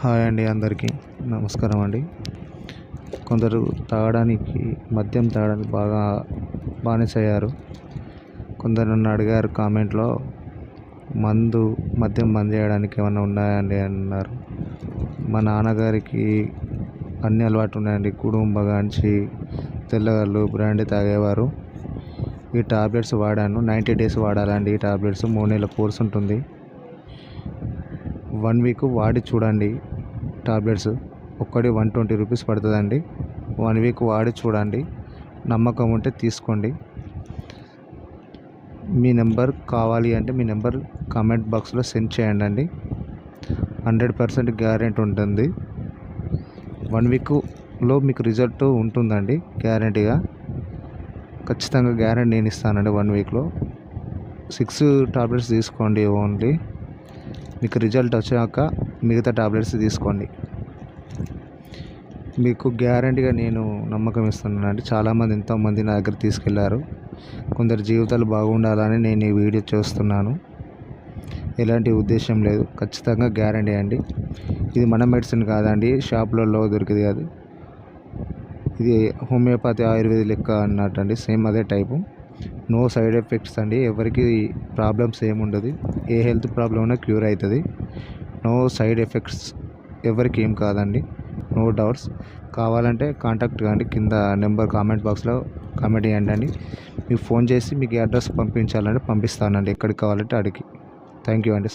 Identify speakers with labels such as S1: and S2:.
S1: Hi అండి, అందరికీ నమస్కారం అండి. కొందరు మద్యం తాగడానికి బాగా బానిసయ్యారు. కొందరు నన్ను అడిగారు కామెంట్లో, మద్యం బంద్ చేయడానికి ఏమన్నా ఉన్నాయండి అన్నారు. మా నాన్నగారికి అన్ని అలవాటు ఉన్నాయండి. కుటుంబ గాంచి తెల్లగళ్ళు బ్రాండీ తాగేవారు. ఈ టాబ్లెట్స్ వాడాను. 90 డేస్ వాడాలండి. ఈ టాబ్లెట్స్ 3 నెలల కోర్స్ ఉంటుంది. 1 వీక్ వాడి చూడండి. టాబ్లెట్స్ ఒక్కటి 120 రూపీస్ పడుతుందండి. 1 వీక్ వాడి చూడండి. నమ్మకం ఉంటే తీసుకోండి. మీ నెంబర్ కావాలి అంటే మీ నెంబర్ కామెంట్ బాక్స్లో సెండ్ చేయండి. 100% గ్యారెంటీ ఉంటుంది. 1 వీక్లో మీకు రిజల్ట్ ఉంటుందండి. గ్యారెంటీగా ఖచ్చితంగా గ్యారెంటీ నేను ఇస్తానండి. 1 వీక్లో 6 టాబ్లెట్స్ తీసుకోండి. ఓన్లీ మీకు రిజల్ట్ వచ్చాక మిగతా టాబ్లెట్స్ తీసుకోండి. మీకు గ్యారెంటీగా నేను నమ్మకం ఇస్తున్నానండి. చాలామంది ఎంతోమంది నా దగ్గర తీసుకెళ్లారు. కొందరు జీవితాలు బాగుండాలని నేను ఈ వీడియో చేస్తున్నాను. ఎలాంటి ఉద్దేశం లేదు. ఖచ్చితంగా గ్యారెంటీ అండి. ఇది మన మెడిసిన్ కాదండి, షాపులలో దొరికేది కాదు. ఇది హోమియోపతి ఆయుర్వేద లెక్క అన్నట్టు అండి. సేమ్ అదే టైపు. నో సైడ్ ఎఫెక్ట్స్ అండి. ఎవరికి ప్రాబ్లమ్స్ ఏముండదు. ఏ హెల్త్ ప్రాబ్లం ఉన్నా క్యూర్ అవుతుంది. No side effects. ఎవరికి ఏం కాదండి. No doubts. కావాలంటే కాంటాక్ట్ కాండి. కింద నెంబర్ కామెంట్ బాక్స్లో కామెంట్ చేయండి. మీకు ఫోన్ చేసి మీకు అడ్రస్ పంపించాలంటే పంపిస్తానండి. ఎక్కడికి కావాలంటే అడిగి. థ్యాంక్ యూ అండి.